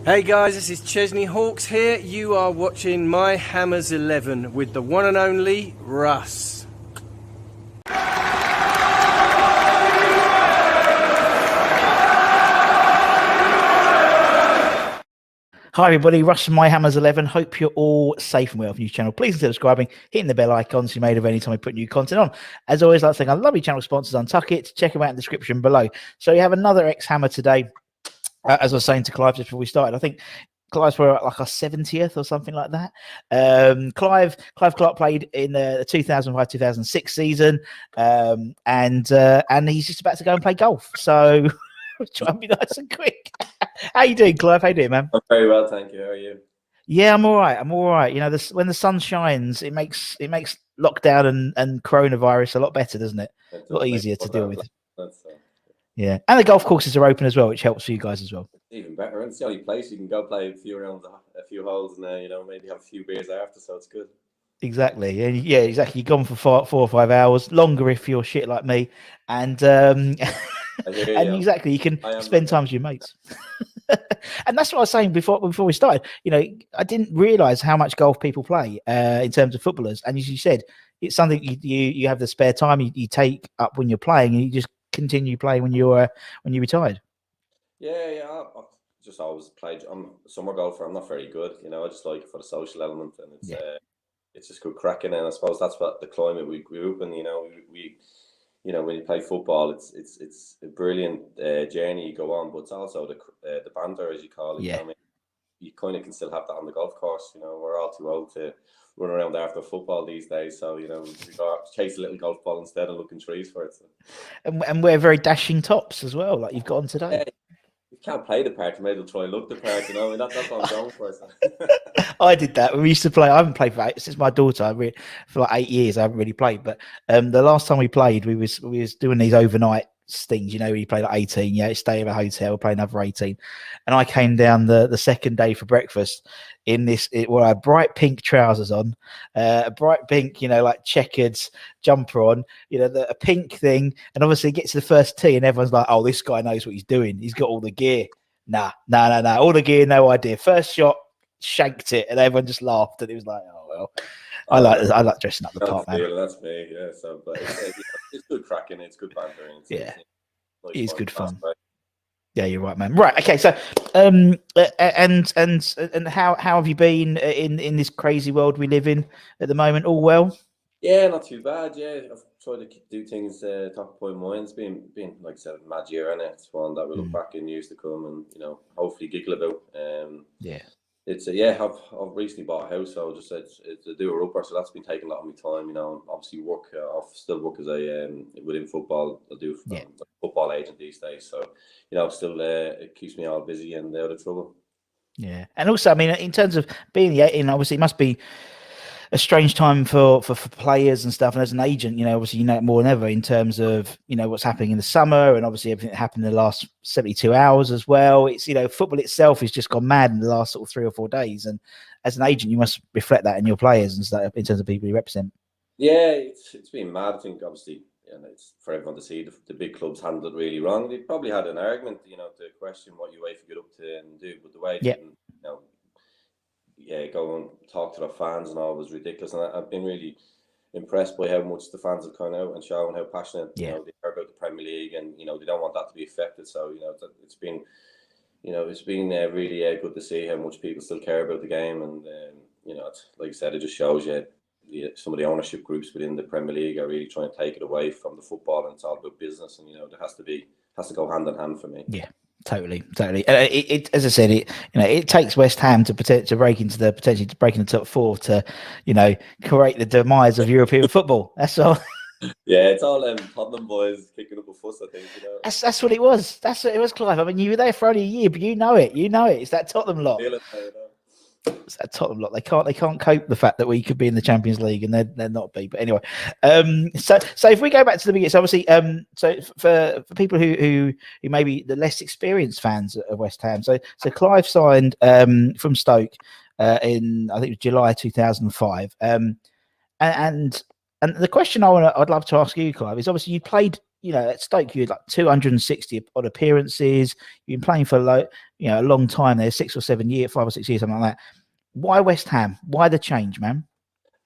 Hey guys, this is Chesney Hawkes here. You are watching My Hammers 11 with the one and only Russ. Hi everybody, Russ from My Hammers 11. Hope you're all safe and well from your channel. Please consider subscribing, hitting the bell icon so you're made of any time we put new content on. As always, I'd like to thank our lovely channel sponsors, Untuckit. Check them out in the description below. So you have another ex-hammer today. As I was saying to Clive just before we started, I think Clive's were at like our 70th or something like that. Clive Clarke played in the 2005-2006 season, and he's just about to go and play golf. So try and be nice and quick. How you doing, Clive? How you doing, man? I'm very well, thank you. How are you? Yeah, I'm all right. You know, when the sun shines, it makes lockdown and coronavirus a lot better, doesn't it? A lot easier to deal with. Yeah, and the golf courses are open as well, which helps for you guys as well. Even better. And it's the only place you can go play a few rounds, a few holes, and maybe have a few beers after. So it's good. Exactly. Yeah, exactly. You're gone for 4 or 5 hours, longer if you're shit like me, and exactly, you can spend time with your mates. And that's what I was saying before we started. You know, I didn't realise how much golf people play in terms of footballers, and as you said, it's something you have the spare time you take up when you're playing, and you just continue playing when you're retired. Yeah. I just always played. I'm a summer golfer. I'm not very good. I just like it for the social element, and it's just good cracking. And I suppose that's what the climate we grew up in. When you play football, it's a brilliant journey you go on, but it's also the banter, as you call it. Yeah. You kind of can still have that on the golf course. We're all too old to run around after football these days, so we got chase a little golf ball instead of looking trees for it. So. And we're very dashing tops as well, like you've got on today. Yeah, you can't play the part, you may as well try and look the part. That's what I'm going for. So. I did that when we used to play. I haven't played since my daughter. For like 8 years, I haven't really played. But the last time we played, we was doing these overnight things. You play like 18, stay in a hotel, play another 18. And I came down the second day for breakfast in I had bright pink trousers on, a bright pink, like checkered jumper on, a pink thing. And obviously, it gets to the first tee, and everyone's like, "Oh, this guy knows what he's doing. He's got all the gear." Nah. All the gear, no idea. First shot, shanked it, and everyone just laughed, and it was like, "Oh well." I like dressing up the part, man. That's me, yeah. So, but it's good cracking. It's good bantering. It is good fun. Yeah, you're right, man. Right, okay. So, and how have you been in this crazy world we live in at the moment? All well? Yeah, not too bad. Yeah, I've tried to do things top of my mind. It's been like I said, a mad year, and it's one that we'll look back in years to come, and hopefully giggle about. It's I've recently bought a house, so it's a doer-upper, so that's been taking a lot of my time. Obviously work. I still work as a within football. I do football agent these days, so still it keeps me all busy and out of trouble. Yeah, and also, I mean, in terms of being the agent, obviously it must be a strange time for players and stuff. And as an agent, obviously it more than ever in terms of what's happening in the summer, and obviously everything that happened in the last 72 hours as well. It's football itself has just gone mad in the last sort of 3 or 4 days, and as an agent, you must reflect that in your players and stuff in terms of people you represent. Yeah, it's been mad. I think obviously, it's for everyone to see the big clubs handled it really wrong. They probably had an argument, to question what UEFA get up to and do, but the way they didn't, go and talk to their fans and all was ridiculous. And I've been really impressed by how much the fans have come out and shown how passionate they are about the Premier League, and they don't want that to be affected. So it's been really good to see how much people still care about the game, and it's, like I said, it just shows you some of the ownership groups within the Premier League are really trying to take it away from the football, and it's all about business, and there has to go hand in hand for me. Yeah. Totally. As I said, it takes West Ham to break into the top 4 to, create the demise of European football. That's all. Yeah, it's all Tottenham boys kicking up a fuss, I think. That's what it was. That's what it was, Clive. I mean, you were there for only a year, but you know it. It's that Tottenham lot. It's that Tottenham lot. They can't cope the fact that we could be in the Champions League and they're not be. But anyway, so if we go back to the beginning, so obviously, so for people who may be the less experienced fans of West Ham, so Clive signed from Stoke in, I think it was July 2005, and the question I'd love to ask you, Clive, is obviously you played, at Stoke, you had like 260 odd appearances. You've been playing for a long time there, 5 or 6 years, something like that. Why West Ham? Why the change, man?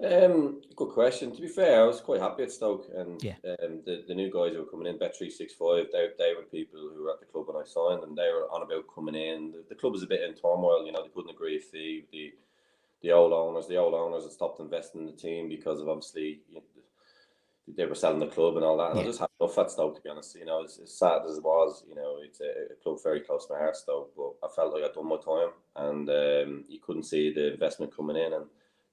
Good question. To be fair, I was quite happy at Stoke, and Yeah. The new guys who were coming in, Bet365, they were people who were at the club when I signed, and they were on about coming in. The club was a bit in turmoil, they couldn't agree a fee. The old owners had stopped investing in the team because of obviously they were selling the club and all that. And I just had enough at Stoke, to be honest. As sad as it was, it's a club very close to my heart, Stoke, but I felt like I'd done my time, and you couldn't see the investment coming in. And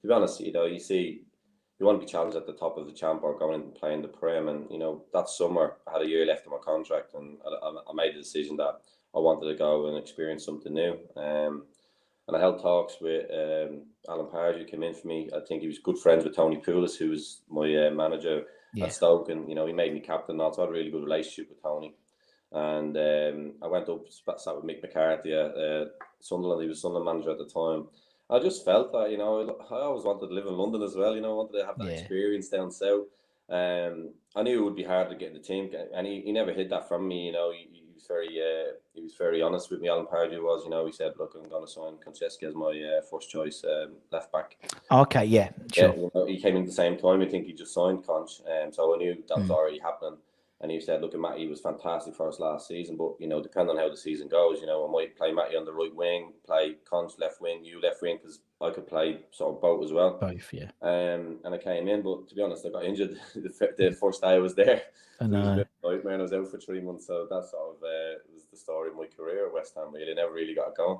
to be honest, you want to be challenged at the top of the champ or going and playing the Prem. And, that summer I had a year left of my contract, and I made the decision that I wanted to go and experience something new. And I held talks with Alan Pardew, who came in for me. I think he was good friends with Tony Poulis, who was my manager at Stoke. And, he made me captain. Also, I had a really good relationship with Tony. And I went up, sat with Mick McCarthy at Sunderland. He was Sunderland manager at the time. I just felt that, I always wanted to live in London as well, I wanted to have that experience down south. I knew it would be hard to get in the team, and he never hid that from me, he was very honest with me. Alan Pardew was, he said, look, I'm going to sign Konchesky as my first choice left back. Okay, yeah, sure. He came in at the same time. I think he just signed Conch, so I knew that was already happening. And he said, look, Matty was fantastic for us last season, but, depending on how the season goes, I might play Matty on the right wing, play Conch left wing, you left wing, because I could play sort of both as well. Both, yeah. And I came in, but to be honest, I got injured the first day I was there. I know. It was a bit of a nightmare, and I was out for 3 months, so that sort of was the story of my career at West Ham, really. Never really got it going.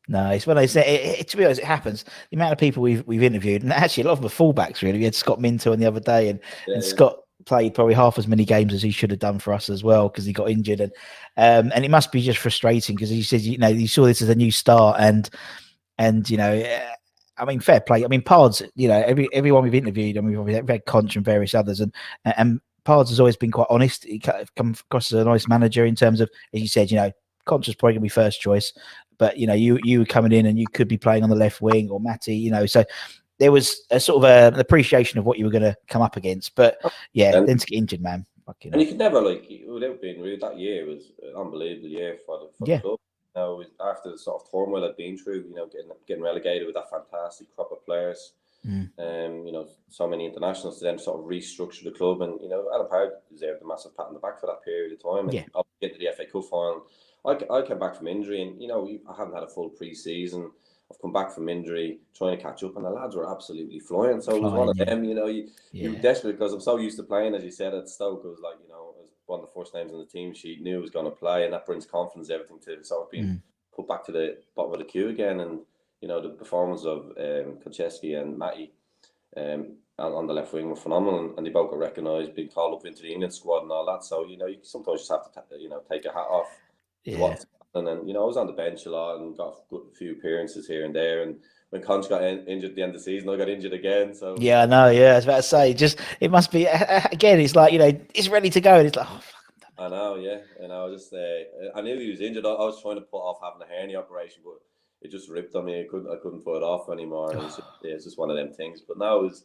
No, it's when I say to be honest, it happens. The amount of people we've interviewed, and actually a lot of them are fullbacks, really. We had Scott Minto on the other day, and Scott played probably half as many games as he should have done for us as well, because he got injured, and it must be just frustrating, because he says, you saw this as a new start, and I mean, fair play. I mean, Pards, everyone we've interviewed, and we've had Conch and various others, and Pards has always been quite honest. He come across as a nice manager in terms of, as you said, Conch is probably going to be first choice, but you were coming in and you could be playing on the left wing, or Matty, so there was a sort of an appreciation of what you were going to come up against. But then to get injured, man. And you could never, without being rude, that year was an unbelievable year for the club. After the sort of turmoil I'd been through, getting relegated with that fantastic crop of players, so many internationals, to then sort of restructure the club. And, Alan Pardew deserved a massive pat on the back for that period of time. And I'll get to the FA Cup final. I came back from injury, and, I haven't had a full pre-season. I've come back from injury, trying to catch up, and the lads were absolutely flying. So it was one of them, you were desperate, because I'm so used to playing, as you said, at Stoke. It was like, I was one of the first names on the team sheet, knew I was going to play, and that brings confidence, everything to sort of being put back to the bottom of the queue again. And, the performance of Konchesky and Matty on the left wing were phenomenal, and they both got recognised, being called up into the England squad and all that. So, you sometimes just have to, take a hat off. And then, I was on the bench a lot and got a few appearances here and there. And when Conch got injured at the end of the season, I got injured again. So I know. Yeah, I was about to say, it must be again. It's like, it's ready to go, and it's like, oh, fuck. I know, yeah. And I was just, I knew he was injured. I was trying to put off having a hernia operation, but it just ripped on me. I couldn't put it off anymore. And it's just one of them things. But now it was,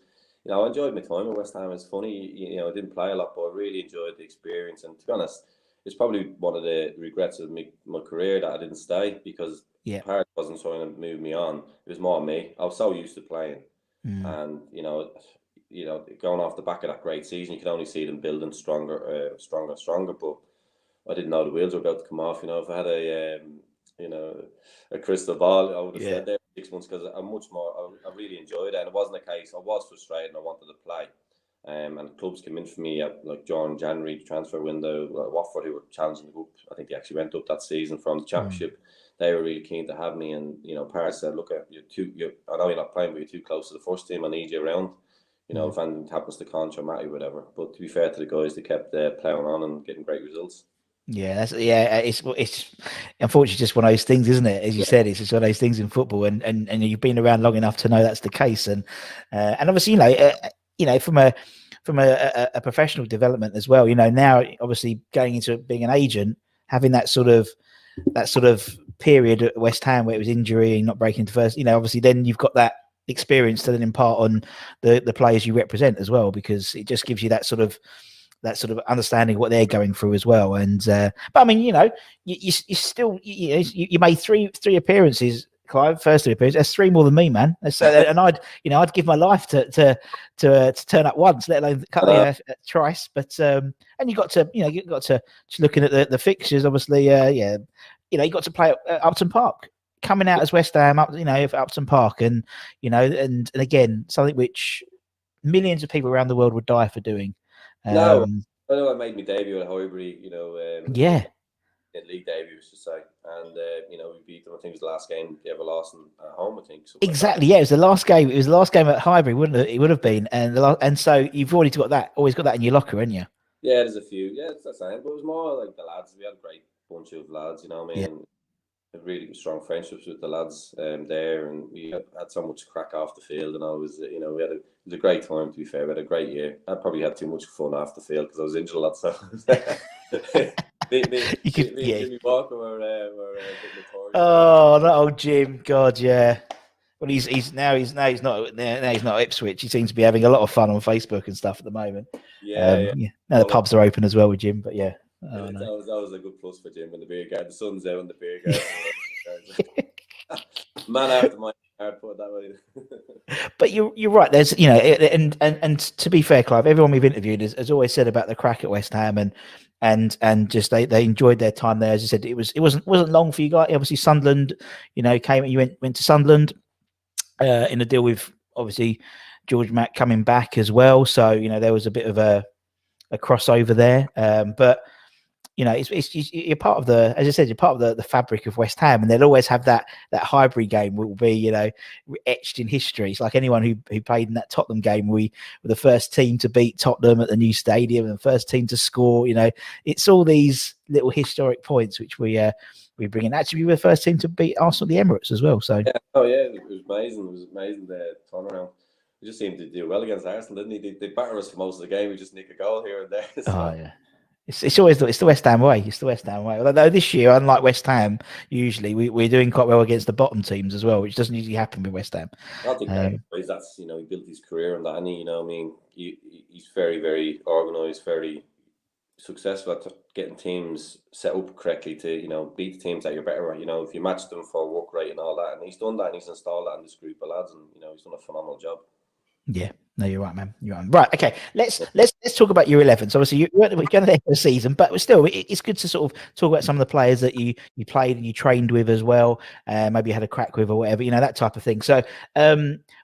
I enjoyed my time at West Ham. It's funny, I didn't play a lot, but I really enjoyed the experience. And to be honest, it's probably one of the regrets of my career that I didn't stay, because Pardew wasn't trying to move me on. It was more me. I was so used to playing, and going off the back of that great season, you could only see them building stronger. But I didn't know the wheels were about to come off. If I had a crystal ball, I would have stayed there for 6 months, because I'm much more. I really enjoyed it, and it wasn't a case. I was frustrated and I wanted to play. And clubs came in for me at during January transfer window. Watford, who were challenging the group, I think they actually went up that season from the Championship. They were really keen to have me, and Pardew said, "Look, I know you're not playing, but you're too close to the first team. I need you around. If anything happens to Conch or Matty, whatever." But to be fair to the guys, they kept ploughing on and getting great results. Yeah, it's unfortunately just one of those things, isn't it? As you said, it's just one of those things in football, and you've been around long enough to know that's the case, and obviously, from a professional development as well, now obviously going into being an agent, having that sort of period at West Ham where it was injury and not breaking into first, obviously then you've got that experience to then impart on the players you represent as well, because it just gives you that sort of that sort of understanding what they're going through as well. And but I mean, you still you made three appearances, Clive. First appearance. That's 3 more than me, man. And I'd give my life to turn up once, let alone twice. But and you got to just looking at the fixtures. Obviously, you got to play at Upton Park. Coming out as West Ham, for Upton Park, and and again, something which millions of people around the world would die for doing. I know I made my debut at Highbury, league debut, to say, and we beat them. I think it was the last game they ever lost at home. I think exactly. Yeah, it was the last game. It was the last game at Highbury, wouldn't it? It would have been, and so you've always got that in your locker, haven't you? Yeah, there's a few. Yeah, it's the same. But it was more like the lads. We had a great bunch of lads. You know what I mean? Yeah. Really strong friendships with the lads there, and we had so much crack off the field, and it was it was a great time. To be fair, we had a great year. I probably had too much fun off the field because I was injured a lot. So Jimmy Walker were a bit notorious. Oh, that old Jim, God, yeah. Well, he's not at Ipswich. He seems to be having a lot of fun on Facebook and stuff at the moment. Yeah. Now the pubs are open as well with Jim, but yeah. That was a good plus for Jim in the beer garden. The sun's out in the beer garden. Man after my heart, put it that way. But you're right. There's and to be fair, Clive, everyone we've interviewed has always said about the crack at West Ham and just they enjoyed their time there. As I said, it wasn't long for you guys. Obviously, Sunderland, came. You went to Sunderland in a deal with obviously George Mack coming back as well. So there was a bit of a crossover there, but. You're part of as I said, you're part of the fabric of West Ham, and they'll always have that Highbury game will be, etched in history. It's like anyone who played in that Tottenham game. We were the first team to beat Tottenham at the new stadium, and the first team to score. It's all these little historic points which we bring in. Actually, we were the first team to beat Arsenal at the Emirates as well. So it was amazing. It was amazing the turnaround. We just seemed to do well against Arsenal, didn't he? They batter us for most of the game. We just nick a goal here and there. So. Oh yeah. It's always the West Ham way. It's the West Ham way. Although this year, unlike West Ham, usually we're doing quite well against the bottom teams as well, which doesn't usually happen with West Ham. I think that's he built his career on that, and he's very, very organised, very successful at getting teams set up correctly to beat the teams that you're better at. If you match them for work rate and all that, and he's done that, and he's installed that in this group of lads, and he's done a phenomenal job. Yeah, no, you're right, man. You're right. Right, okay. Let's talk about your 11. So obviously we're going there for the season, but still, it's good to sort of talk about some of the players that you played and you trained with as well. Maybe you had a crack with or whatever, that type of thing. So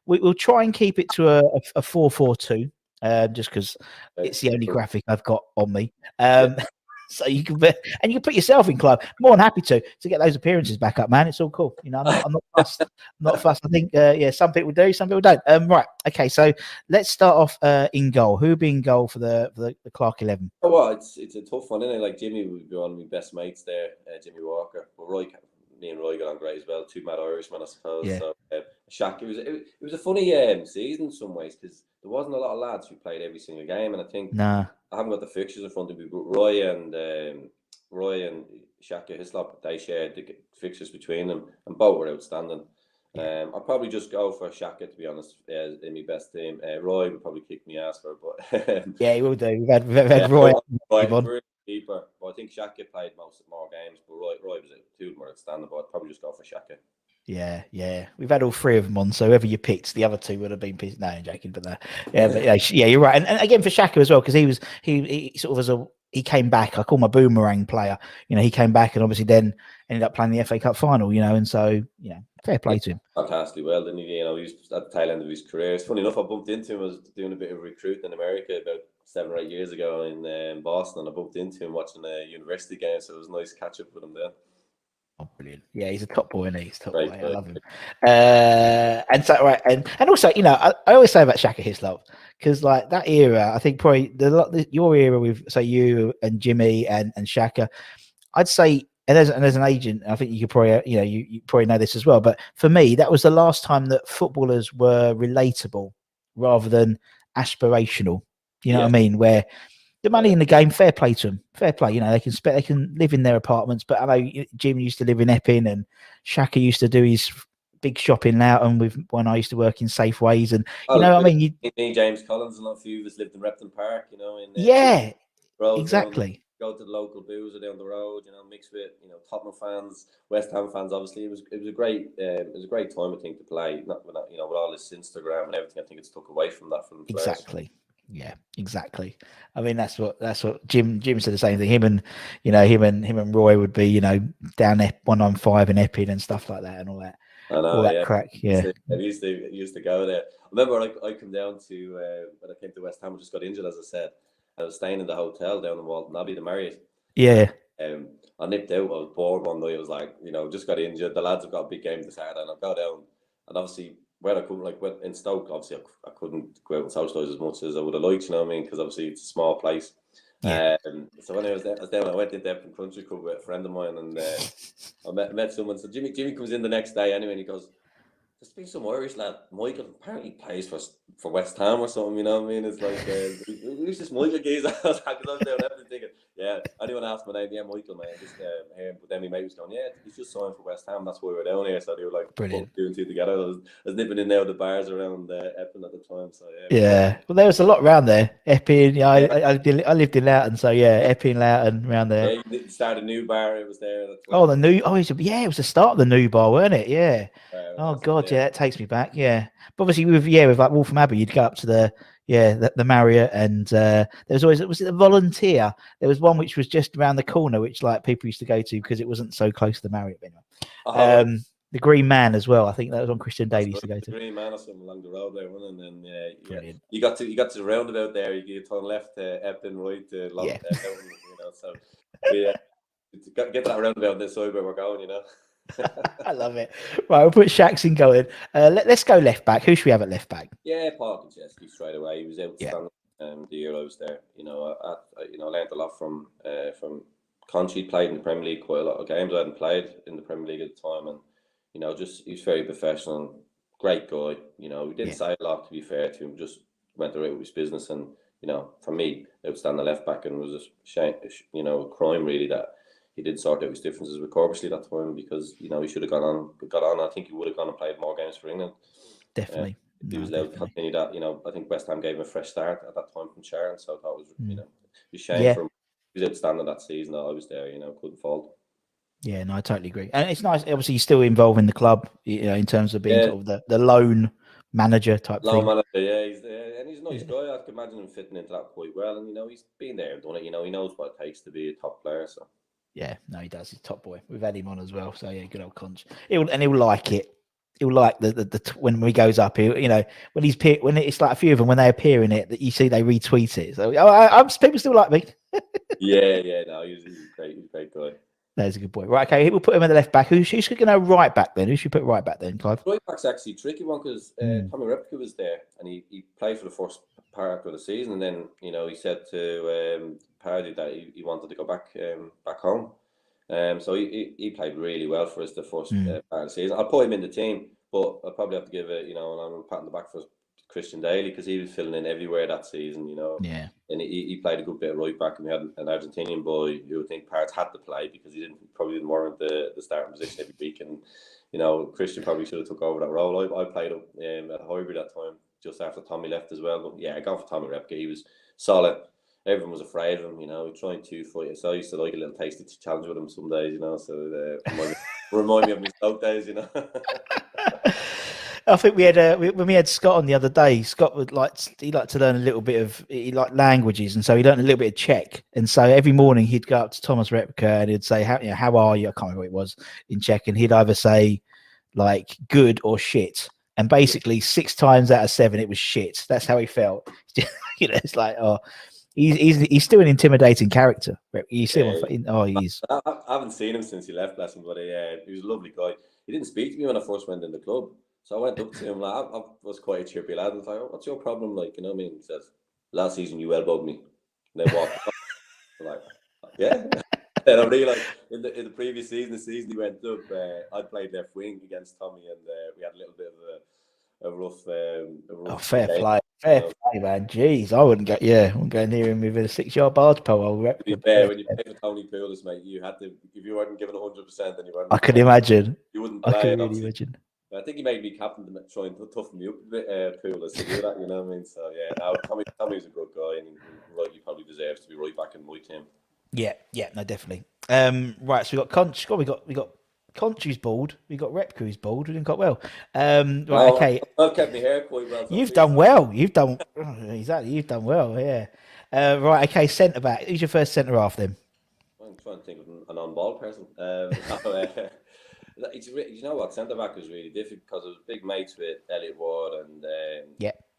we'll try and keep it to a 4-4-2, just because it's the only graphic I've got on me. So you can put yourself in, Clive. More than happy to get those appearances back up, man. It's all cool. I'm not fussed. Not fussed. I think some people do, some people don't. Right. Okay. So let's start off in goal. Who would be in goal for the Clarke 11? Oh well, it's a tough one, isn't it? Like Jimmy would be one of my best mates there, Jimmy Walker. But me and Roy got on great as well. 2 mad Irishmen, I suppose. Yeah. So Shaka, it was a funny season in some ways because there wasn't a lot of lads who played every single game, and I think I haven't got the fixtures in front of me, but Roy and Shaka Hislop, they shared the fixtures between them, and both were outstanding. I'll probably just go for Shaka, to be honest, in my best team. Roy would probably kick me ass for it, but yeah, he will do. We've had Roy. Keeper, but I think Shaka played more games, but Roy was 2 of them were outstanding, but I'd probably just go for Shaka. Yeah. We've had all 3 of them on, so whoever you picked, the other 2 would have been pissed. No, I'm joking, but you're right. And again for Shaka as well, because he sort of he came back. I call him a boomerang player. He came back and obviously then ended up playing the FA Cup final. And so fair play to him. Fantastically well, didn't he? He was at the tail end of his career. It's funny enough, I bumped into him. I was doing a bit of recruiting in America about 7 or 8 years ago in Boston, and I bumped into him watching a university game. So it was nice to catch up with him there. Oh, brilliant! Yeah, he's a top boy, isn't he? He's top boy. I love him. And so, right, and also, I always say about Shaka Hislop because, like, that era, I think probably your era with you and Jimmy and Shaka, I'd say, and as an agent, I think you could probably, you probably know this as well. But for me, that was the last time that footballers were relatable rather than aspirational. You know what I mean? Where the money in the game, fair play to them. Fair play. They can live in their apartments. But I know Jim used to live in Epping, and Shaka used to do his big shopping out. And when I used to work in Safeways, and what I mean. Me, James Collins, and a few of us lived in Repton Park. road exactly. Go to the local boozer down the road, mix with Tottenham fans, West Ham fans. Obviously, it was a great time, I think, to play. Not with all this Instagram and everything. I think it's took away from that from the players. Exactly. Yeah, exactly. I mean, that's what Jim said the same thing. Him and Roy would be down 115 and Epping and stuff like that and all that. I know, all that crack. Yeah, I used to go there. I remember I come down to when I came to West Ham. I just got injured, as I said. I was staying in the hotel down in Walton Abbey, the Marriott. Yeah. I nipped out. I was bored one night. I was like, just got injured. The lads have got a big game this Saturday, and I'll go down. And obviously, when I couldn't, when in Stoke, obviously I couldn't go out and socialise as much as I would have liked. You know what I mean? Because obviously it's a small place. Yeah. So when I was down, I went into Epsom Country Club with a friend of mine, and I met someone. So Jimmy comes in the next day anyway, and he goes, "There's been some Irish lad, Michael, apparently plays for West Ham or something." You know what I mean? It's like, who's this Michael geezer? I was down everything thinking, yeah. Anyone asked my name? Yeah, Michael, man. Just but then my mate was going, yeah, he's just signed for West Ham. That's why we're down here. So they were like, brilliant, doing two together. I was nipping in there with the bars around Epping at the time. So yeah. Well, there was a lot around there. Epping. Yeah, I lived in Loughton, so yeah, Epping, Loughton, around there. Yeah, you started a new bar. It was there. It was the start of the new bar, weren't it? Yeah. Oh God, yeah, that takes me back. Yeah, but obviously with like Waltham Abbey, you'd go up to the Marriott, and there was always, was it the Volunteer? There was one which was just around the corner, which like people used to go to because it wasn't so close to the Marriott. Anyway. The Green Man as well. I think that was on Christian Daly used to go to. Green Man or something along the road there, wasn't it? And then you got to the roundabout there. You turn left to Epping, right to London. So get to that roundabout on this side where we're going. I love it. Right, we'll put Shax in going. Let's go left back. Who should we have at left back? Yeah, Paul Konchesky straight away. He was outstanding the year I was there. I learned a lot from Conch. He played in the Premier League quite a lot of games. I hadn't played in the Premier League at the time, and he was very professional, great guy. We didn't say a lot, to be fair to him. Just went around with his business, and for me, outstanding left back, and it was a shame, a crime really that he did sort out his differences with Corbesley that time, because he should have got on. I think he would have gone and played more games for England. Definitely. If he was allowed to continue that, I think West Ham gave him a fresh start at that time from Sharon, so I thought it was a shame for him. He was outstanding that season. I was there, couldn't fault. Yeah, no, I totally agree. And it's nice, obviously, he's still involved in the club, in terms of being sort of the lone manager type thing. Manager, yeah, he's a nice guy. I can imagine him fitting into that quite well. And he's been there and done it. He knows what it takes to be a top player. So yeah, no, he does. He's top boy. We've had him on as well. So yeah, good old Conch. He'll like it. He'll like the when he goes up. When it's like a few of them when they appear in it, that you see they retweet it. So people still like me. yeah, no, he's a great guy. There's a good boy. Right, okay, we'll put him at the left back. Who's going to go right back then? Who should put right back then, Clive? Right back's actually a tricky one because Tommy Repka was there and he played for the first part of the season, and then he said to Pardy that he wanted to go back home. So he played really well for us the first part of the season. I'll put him in the team, but I'll probably have to give a pat on the back for Christian Daly, because he was filling in everywhere that season, Yeah. And he played a good bit of right back, and we had an Argentinian boy who I think Parts had to play because he probably didn't warrant the starting position every week, and Christian probably should have took over that role. I played up at Highbury that time just after Tommy left as well. But yeah, I got for Tommy Repka. He was solid. Everyone was afraid of him, he tried to fight. So I used to like a little tasty challenge with him some days, so remind me of my Stoke days, I think we had when we had Scott on the other day. Scott would he liked to learn a little bit of languages, and so he learned a little bit of Czech. And so every morning he'd go up to Tomas Repka and he'd say, "How are you?" I can't remember what it was in Czech, and he'd either say like "good" or "shit." And basically 6 times out of 7 it was shit. That's how he felt. It's like, oh, he's still an intimidating character. You see him? Oh, he's. I haven't seen him since he left, bless him, but he was a lovely guy. He didn't speak to me when I first went in the club. So I went up to him, I was quite a chirpy lad, and I was like, what's your problem? Like, what I mean? He says, last season you elbowed me. And then walked off. I'm like, yeah. And I realised in the previous season, the season he went up, I played left wing against Tommy, and we had a little bit of a rough fair game. play, man. Jeez, I wouldn't go near him with a 6-yard barge pole. To be fair, when you play for Tony Pulis, mate, you had to, if you weren't given 100%, then you weren't. I could imagine. You wouldn't play. I could really imagine. I think he made me captain to try and toughen me up a bit, Poulos, to do that, you know what I mean? So, yeah, no, Tommy's a good guy, and he probably deserves to be right back in my team. Yeah, no, definitely. Right, so we got Conch. We got Conch who's bald. We got Repka who's bald. We didn't quite well. Right, okay. I've kept my hair quite well. You've done well. You've done exactly. You've done well. Yeah. Right, okay. Centre back. Who's your first centre half then? I'm trying to think of an on-ball person. You know what, centre back was really difficult because I was big mates with Elliot Ward and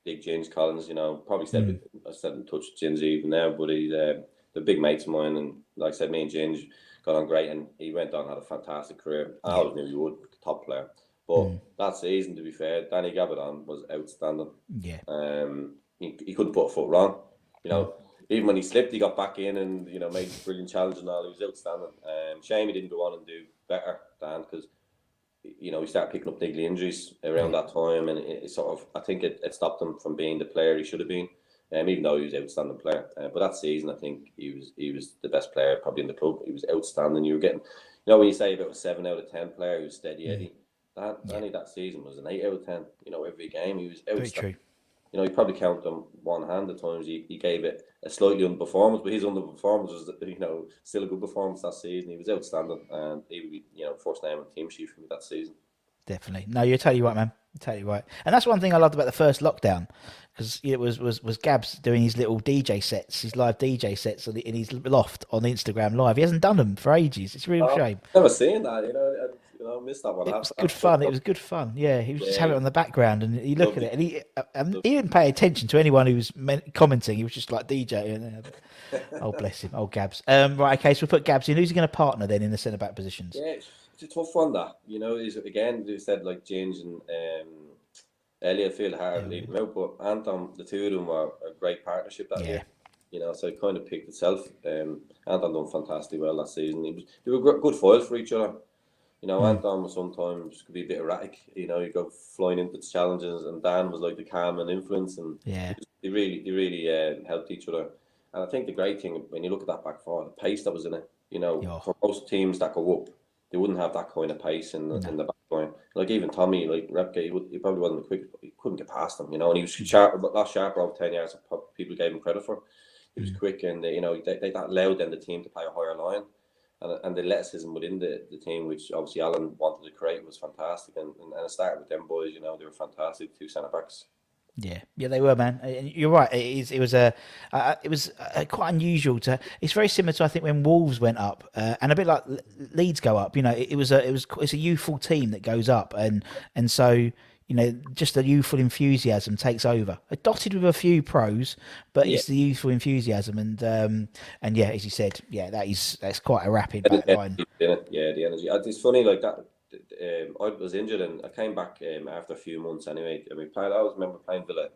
big James Collins. You know, probably I still in touch with Gingy even now, but he's the big mates of mine. And like I said, me and Gingy got on great, and he went on, had a fantastic career. I always knew he would, top player. But that season, to be fair, Danny Gabbidon was outstanding. Yeah. He couldn't put a foot wrong. You know, even when he slipped, he got back in and, you know, made brilliant challenges and all. He was outstanding. Shame he didn't go on and do better, Dan, because, you know, he started picking up niggly injuries around that time, and it sort of, I think it stopped him from being the player he should have been, even though he was an outstanding player. But that season, I think he was the best player probably in the club. He was outstanding. You were getting, you know, when you say about a 7 out of 10 player who's steady Eddie, Danny that season was an 8 out of 10. You know, every game he was outstanding. Very true. You know, you probably count on one hand at times. He gave it a slightly underperformance, but his underperformance was, you know, still a good performance that season. He was outstandanding, and he would be, you know, first name on the team sheet for me that season. Definitely. No, you're totally right, man. You're totally right. And that's one thing I loved about the first lockdown, because it was Gabs doing his little DJ sets, his live DJ sets in his loft on Instagram Live. He hasn't done them for ages. It's really a shame. Never seen that, you know. I missed that one. It was good fun. It was good fun. Yeah, he was just having it on the background, and he looked at it, and he didn't pay attention to anyone who was commenting. He was just like DJing. Oh, bless him. Oh, Gabs. Right, okay, so we'll put Gabs in. Who's he going to partner then in the centre back positions? Yeah, it's a tough one, that. You know, again, they said like James and Elliot feel hard to leave them out, but Anton, the two of them were a great partnership that year. You know, so it kind of picked itself. Anton done fantastically well that season. They were good foils for each other. You know, Anton was sometimes could be a bit erratic. You know, you go flying into the challenges, and Dan was like the calm and influence, and they really helped each other. And I think the great thing when you look at that back four, the pace that was in it. You know, for most teams that go up, they wouldn't have that kind of pace in the back line. Like even Tommy, like Repka, he probably wasn't the quickest, but he couldn't get past them. You know, and he was sharp, a lot sharper over 10 yards than people gave him credit for. He was quick, and you know, they that allowed then the team to play a higher line. And the athleticism within the team, which obviously Alan wanted to create, was fantastic. And it started with them boys, you know, they were fantastic, two centre-backs. Yeah, they were, man. You're right. It was quite unusual to. It's very similar to, I think, when Wolves went up, and a bit like Leeds go up. You know, it's a youthful team that goes up, and so, you know, just the youthful enthusiasm takes over. Dotted with a few pros, but it's the youthful enthusiasm, and yeah, as you said, that's quite a rapid back line. Yeah, the energy. It's funny, like that. I was injured and I came back after a few months anyway. I mean, I remember playing Villa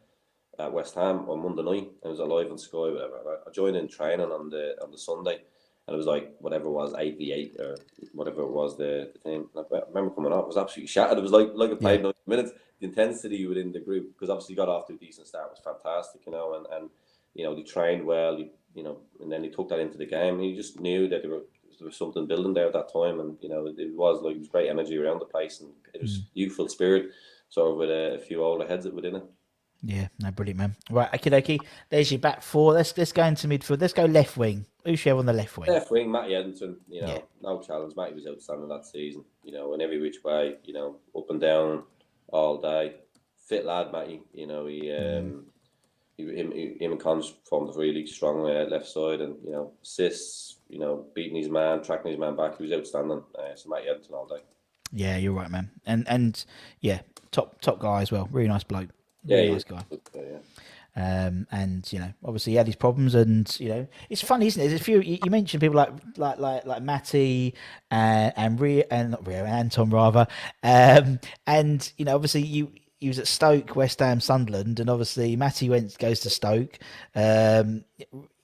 at West Ham on Monday night. It was live on Sky, whatever. I joined in training on the Sunday, and it was like whatever it was, 8v8 or whatever it was the thing. I remember coming off, I was absolutely shattered. It was like I played 90 minutes. The intensity within the group, because obviously got off to a decent start, was fantastic, you know, and you know, they trained well, you know, and then he took that into the game. He just knew that there was something building there at that time, and you know, it was great energy around the place, and it was youthful spirit, sort of with a few older heads within it. Yeah, no, brilliant, man. Right, okie. There's your back four. Let's go into midfield. Let's go left wing. Who's you have on the left wing? Left wing, Matty Etherington. You know, no challenge. Matty was outstanding that season. You know, in every which way. You know, up and down, all day. Fit lad, Matty. You know, him and Cons formed a really strong left side, and you know, assists. You know, beating his man, tracking his man back. He was outstanding. So Matty Etherington all day. Yeah, you're right, man. And yeah, top guy as well. Really nice bloke. Really nice guy. And you know, obviously he had his problems, and you know, it's funny, isn't it? There's a few. You mentioned people like Matty and Anton rather, and you know, obviously he was at Stoke, West Ham, Sunderland, and obviously Matty goes to Stoke.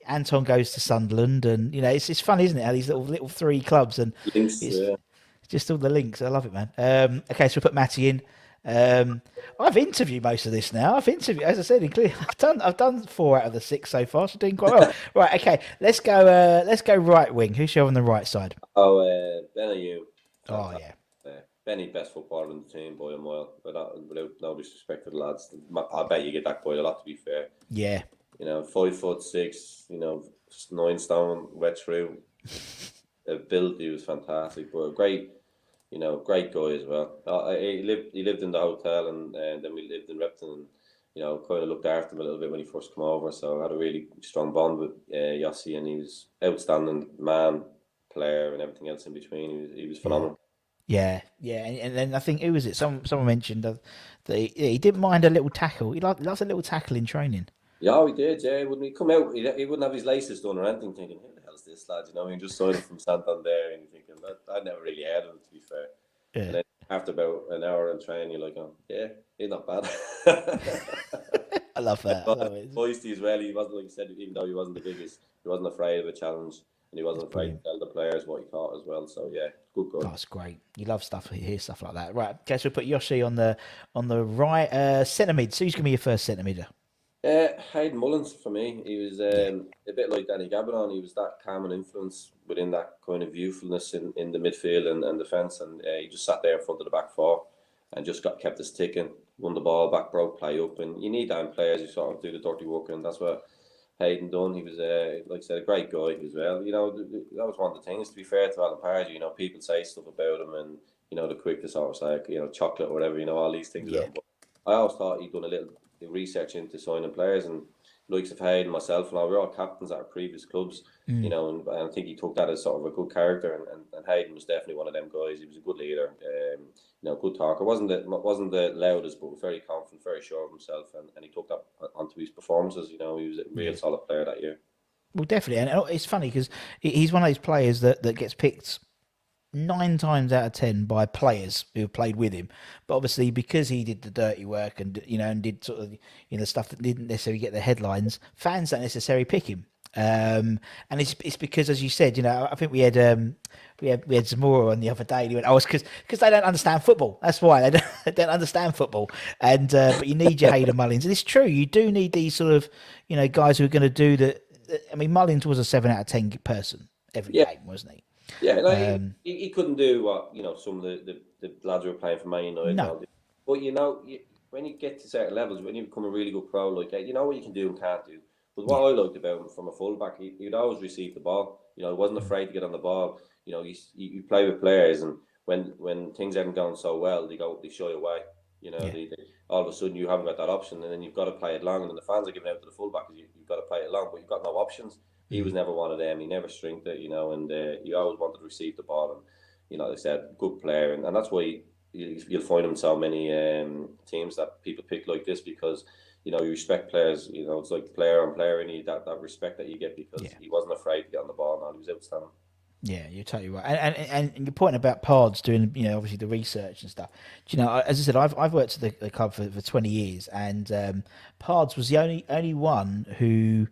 Anton goes to Sunderland, and you know, it's funny, isn't it? How these little three clubs, and links, it's just all the links. I love it, man. Okay, so we'll put Matty in. I've interviewed most of this now. As I said, I've done 4 out of the 6 so far, so doing quite well. Right, okay, let's go right wing. Who's you on the right side? Benayoun. Oh yeah. Benny, best footballer in the team by a mile. Without no disrespect to the lads, I bet you get that quite a lot. To be fair, yeah. 5'6", 9 stone, wet through. Build, he was fantastic, but a great guy as well. He lived in the hotel, and then we lived in Repton, and kind of looked after him a little bit when he first came over. So I had a really strong bond with Yossi, and he was outstanding man, player, and everything else in between. He was phenomenal. Yeah, and then I think, who was it? Someone mentioned that he didn't mind a little tackle. He loves a little tackle in training. Yeah, he did. Yeah, when he come out, he wouldn't have his laces done or anything. Thinking, who the hell is this lad? He just signed him from Santander, and you're thinking that I never really heard of him, to be fair. Yeah. And then after about an hour in training, you're like, oh, yeah, he's not bad. I love that. I love it. Feisty as well. He wasn't, like you said, even though he wasn't the biggest, he wasn't afraid of a challenge, and he wasn't afraid to tell the players what he thought as well. So yeah, good guy. That's great. You love stuff. You hear stuff like that, right? Okay, so we'll put Yossi on the right centre mid. So who's gonna be your first centre midder? Hayden Mullins for me. He was a bit like Danny Gabbidon. He was that calming influence within that kind of youthfulness in the midfield and defence, and he just sat there in front of the back four and just kept us ticking, won the ball back, broke play up, and you need that in players who sort of do the dirty work, and that's what Hayden done. He was like I said, a great guy as well. That was one of the things, to be fair to Alan Pardew. People say stuff about him, and the quick to sort of say chocolate or whatever, all these things. Yeah. But I always thought he'd done a little research into signing players, and likes of Hayden, myself, and all, we're all captains at our previous clubs, and I think he took that as sort of a good character, and Hayden was definitely one of them guys. He was a good leader, good talker. Wasn't the loudest, but very confident, very sure of himself, and he took that onto his performances. He was a real solid player that year. Well, definitely, and it's funny because he's one of those players that gets picked 9 times out of 10 by players who have played with him, but obviously because he did the dirty work and and did sort of stuff that didn't necessarily get the headlines, fans don't necessarily pick him. And it's because, as you said, I think we had Zamora on the other day. And he went, it's because they don't understand football. That's why they don't understand football. And but you need your Hayden Mullins, and it's true. You do need these sort of guys who are going to do the. I mean, Mullins was a 7 out of 10 person every game, wasn't he? Yeah, he couldn't do what some of the lads who were playing for Man United. No. But when you get to certain levels, when you become a really good pro, like you know what you can do and can't do. But what I liked about him from a fullback, he'd always receive the ball. He wasn't afraid to get on the ball. You play with players, and when things haven't gone so well, they shy away. All of a sudden you haven't got that option, and then you've got to play it long, and then the fans are giving out to the fullback because you've got to play it long, but you've got no options. He was never one of them. He never strinked it, and he always wanted to receive the ball. And they said good player, and that's why you'll find him so many teams that people pick like this, because you respect players. It's like player on player, and that respect that you get because he wasn't afraid to get on the ball, and he was outstanding. Yeah, you're totally right. And your point about Pards doing, obviously the research and stuff. Do as I said, I've worked at the club for 20 years, and Pards was the only one who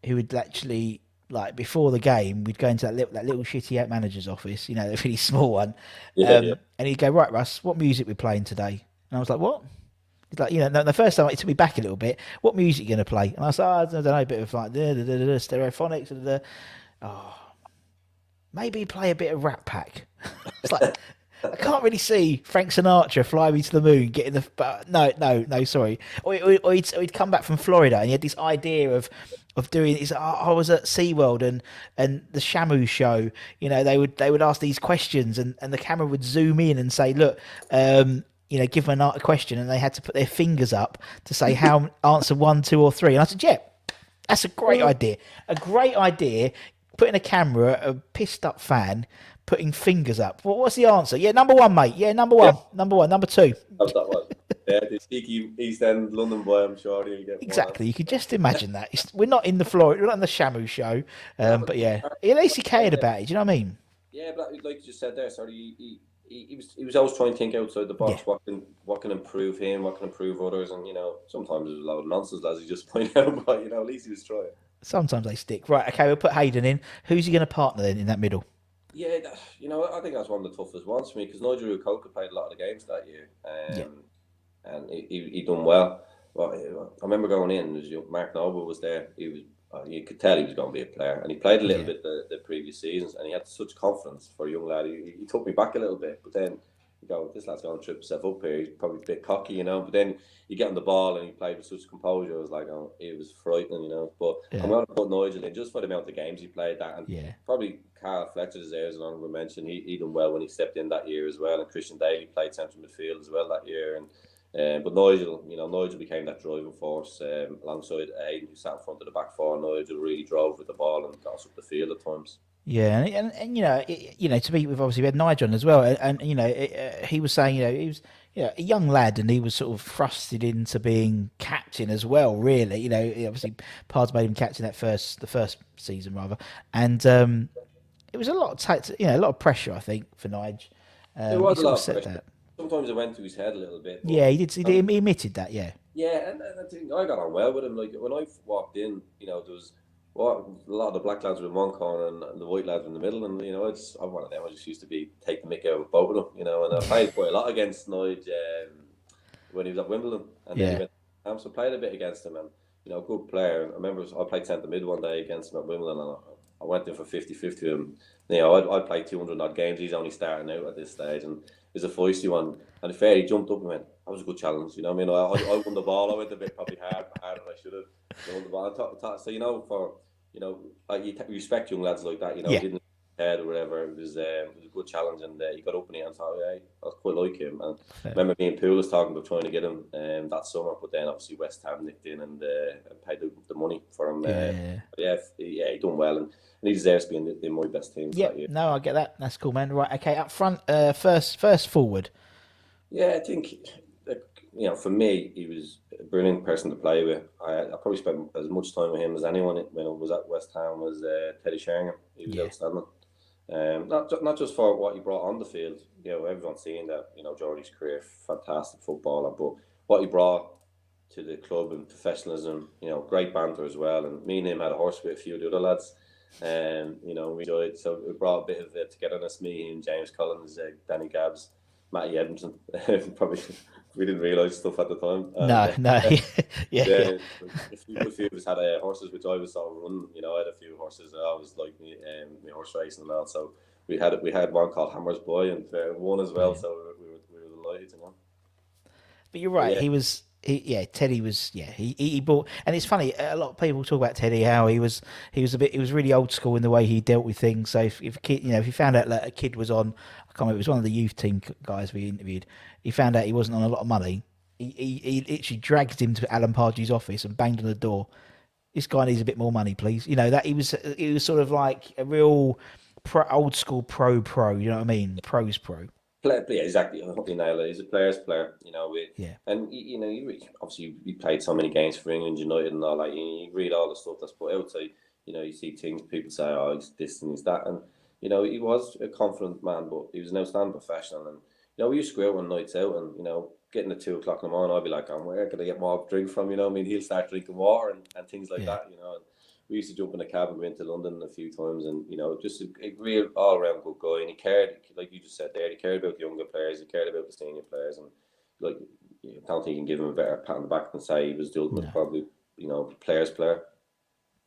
would actually, like, before the game, we'd go into that little shitty manager's office, the really small one, and he'd go, right, Russ, what music we playing today? And I was like, what? He's like, the first time it took me back a little bit. What music are you going to play? And I was like, I don't know, a bit of like stereophonics. Maybe play a bit of Rat Pack. It's like, I can't really see Frank Sinatra Fly Me to the Moon getting the. But no, sorry. Or he'd come back from Florida and he had this idea of doing. He's like, I was at SeaWorld and the Shamu show. They would ask these questions and the camera would zoom in and say, look, give them a question, and they had to put their fingers up to say how answer 1, 2, or 3. And I said, yeah, that's a great idea. A great idea. Putting a camera, a pissed up fan, putting fingers up. What's the answer? Yeah, number 1, mate. Yeah, number 1. Yeah. Number 1. Number 2. That one. Yeah, the cheeky East End London boy, I'm sure he'll get exactly. You could just imagine that. We're not in the Florida, we're not in the Shamu show. But yeah, at least he cared about it. Do you know what I mean? Yeah, but like you just said there, sorry, he was always trying to think outside the box. Yeah. What can improve him? What can improve others? And sometimes there's a lot of nonsense, as you just pointed out. But at least he was trying. Sometimes they stick. Right, okay, we'll put Hayden in. Who's he going to partner then in that middle? Yeah, I think that's one of the toughest ones for me, because Nigel Rucoka played a lot of the games that year, and he done well. Well, I remember going in, Mark Noble was there. He was, you could tell he was going to be a player, and he played a little bit the previous seasons, and he had such confidence for a young lad. He took me back a little bit, but then you go, this lad's going to trip himself up here. He's probably a bit cocky, you know. But then you get on the ball and he played with such composure. It was like, oh, it was frightening, you know. But I'm going to put Nigel in just for the amount of games he played that. And probably Carl Fletcher's there as an honourable mention. He done well when he stepped in that year as well. And Christian Daly played central midfield as well that year. And but Nigel, you know, Nigel became that driving force alongside Hayden, who sat in front of the back four. Nigel really drove with the ball and got us up the field at times. Yeah, and you know, to be with obviously we had Nigel on as well, and you know, he was saying, you know, he was a young lad, and he was sort of thrusted into being captain as well. Really, you know, obviously Pards made him captain the first season rather, and it was a lot of a lot of pressure, I think, for Nigel. There was a lot of pressure. That. Sometimes it went to his head a little bit. Yeah, he did. He admitted that. Yeah. Yeah, and I think I got on well with him. Like when I walked in, you know, there was. Well, a lot of the black lads were in one corner and the white lads were in the middle, and you know, I'm one of them. I just used to take the mick out of both of them, you know. And I played quite a lot against Nige when he was at Wimbledon, and then he went to Amps. I played a bit against him, and you know, good player. I remember I played centre mid one day against him at Wimbledon, and I went in for 50-50 with him. You know, I played 200 odd games. He's only starting out at this stage, and it was a feisty one. And fair, he jumped up and went, "That was a good challenge." You know, I mean, I won the ball. I went a bit probably harder than I should have. I won the ball. So you know, like you respect young lads like that. You know, he didn't head or whatever. It was a good challenge, and he got up in it and thought, I was quite like him. And I remember me and Poole was talking about trying to get him that summer, but then obviously West Ham nicked in and paid the money for him. He done well, and he deserves to be in my best teams that year. No, I get that. That's cool, man. Right, okay, up front, first forward. Yeah, I think, you know, for me, he was a brilliant person to play with. I probably spent as much time with him as anyone when I was at West Ham was Teddy Sheringham. He was outstanding. Not just for what he brought on the field. You know, everyone's seen that, you know, Geordie's career, fantastic footballer, but what he brought to the club and professionalism, you know, great banter as well. And me and him had a horse with a few of the other lads. You know, we enjoyed, so it brought a bit of togetherness, me and James Collins, Danny Gabbs, Matty Etherington. Probably we didn't realise stuff at the time. A few of us had horses, which I was sort of running. You know, I had a few horses. I always liked me horse racing and all. So we had one called Hammer's Boy and one as well. So we were delighted, you know. But you're right. Yeah. Teddy was. Yeah, he brought, and it's funny. A lot of people talk about Teddy, how he was really old school in the way he dealt with things. So if you found out that a kid was on, I can't remember, it was one of the youth team guys we interviewed. He found out he wasn't on a lot of money. He literally dragged him to Alan Pardew's office and banged on the door. This guy needs a bit more money, please. You know that he was sort of like a real old school pro. You know what I mean? Pro's pro. Yeah, exactly. I hope you nailed it. He's a player's player, you know. And you know, obviously he played so many games for England United and all that. You read all the stuff that's put out. So you know, you see things people say, "Oh, he's this and he's that," and you know, he was a confident man, but he was an outstanding professional. And you know, we used to go out on nights out, and you know, getting at 2 o'clock in the morning, I'd be like, "Where can I get more drink from?" You know, I mean, he'll start drinking water and things like that. You know. And we used to jump in a cab and go into London a few times, and you know, just a real all-round good guy. And he cared, like you just said there, he cared about the younger players, he cared about the senior players, and like, I don't think you can give him a better pat on the back than say he was the ultimate, probably, you know, player's player.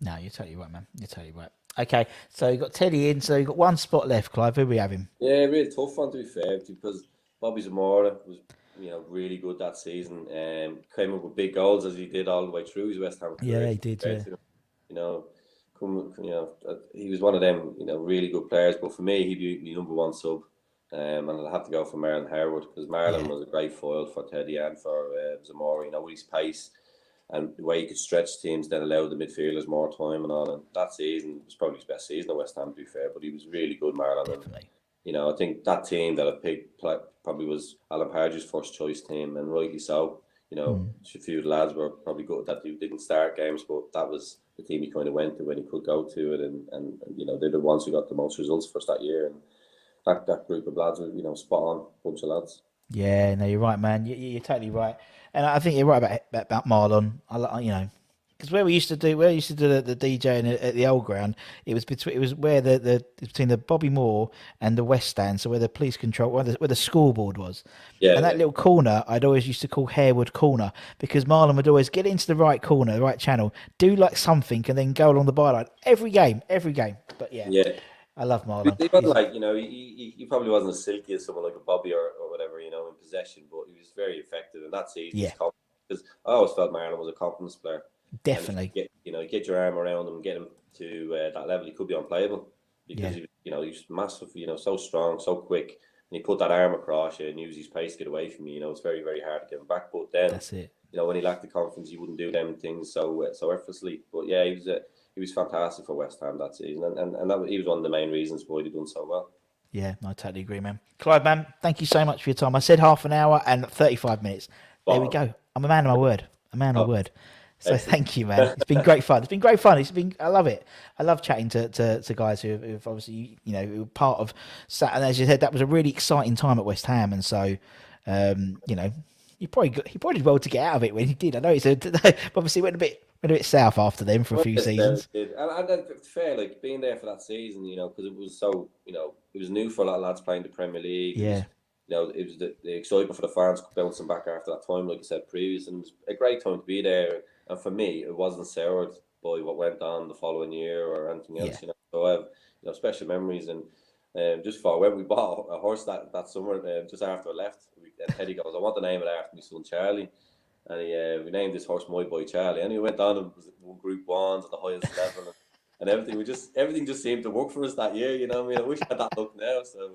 No, you're totally right, man. You're totally right. Okay, so you got Teddy in, so you got one spot left, Clive. Who we have him? Yeah, really tough one to be fair, because Bobby Zamora was, you know, really good that season. Came up with big goals as he did all the way through his West Ham career. Yeah, he did. Yeah. You know, he was one of them, you know, really good players. But for me, he'd be the number one sub, and I'd have to go for Marlon Harewood, because Marlon was a great foil for Teddy and for Zamora. You know, with his pace and the way he could stretch teams, then allow the midfielders more time and all. And that season was probably his best season at West Ham, to be fair. But he was really good, Marlon. Definitely. And, you know, I think that team that I picked probably was Alan Pardew's first choice team, and rightly so. You know, a few of the lads were probably good that they didn't start games, but that was the team he kind of went to when he could go to it, and you know, they're the ones who got the most results for us that year, and that group of lads were, you know, spot on bunch of lads. Yeah, no, you're right, man. You're totally right, and I think you're right about Marlon. You know, because where we used to do the DJing at the old ground, it was where between the Bobby Moore and the West Stand, so where the police control, where the scoreboard was. Yeah. And that little corner, I'd always used to call Harewood Corner, because Marlon would always get into the right corner, the right channel, do like something, and then go along the byline every game. But yeah. I love Marlon. He wasn't like, he probably wasn't as silky as someone like a Bobby or whatever, in possession, but he was very effective in that season. Yeah. Because I always felt Marlon was a confidence player. Definitely. Get your arm around him and get him to that level, he could be unplayable because he was massive, so strong, so quick, and he put that arm across you and use his pace to get away from you. It's very, very hard to get him back. But then that's it. When he lacked the confidence, he wouldn't do them things so effortlessly. But yeah, he was fantastic for West Ham that season, and he was one of the main reasons why they done so well. Yeah, I totally agree, man. Clive, man, thank you so much for your time. I said half an hour and 35 minutes. There we go. I'm a man of my word. So thank you, man. It's been great fun. I love it. I love chatting to guys who've obviously, who were part of, and as you said, that was a really exciting time at West Ham. And so, he probably did well to get out of it when he did. I know he said, obviously went a bit south after them for a few seasons. And it's fair, like being there for that season, because it was so, it was new for a lot of lads playing the Premier League. Yeah. It was the excitement for the fans bouncing back after that time, like I said previous, and it was a great time to be there. And for me, it wasn't soured by what went on the following year or anything else. So I have special memories, and just for when we bought a horse that summer, just after I left, Teddy goes, "I want to name it after my son Charlie," and we named this horse My Boy Charlie. And he went on and won Group 1s at the highest level. And everything just seemed to work for us that year. I wish I had that luck now. So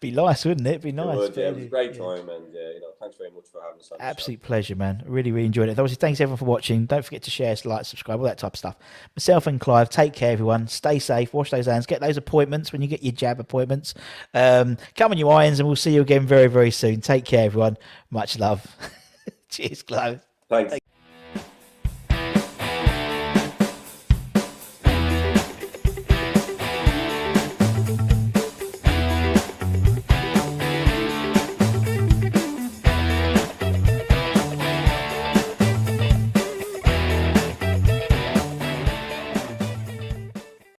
be nice, wouldn't it? Be nice. It was a great time, and thanks very much for having us on. Absolute pleasure, man. Really, really enjoyed it. Obviously, thanks everyone for watching. Don't forget to share, like, subscribe, all that type of stuff. Myself and Clive, take care, everyone. Stay safe. Wash those hands. Get those appointments when you get your jab appointments. Come on, you irons, and we'll see you again very, very soon. Take care, everyone. Much love. Cheers, Clive. Thanks.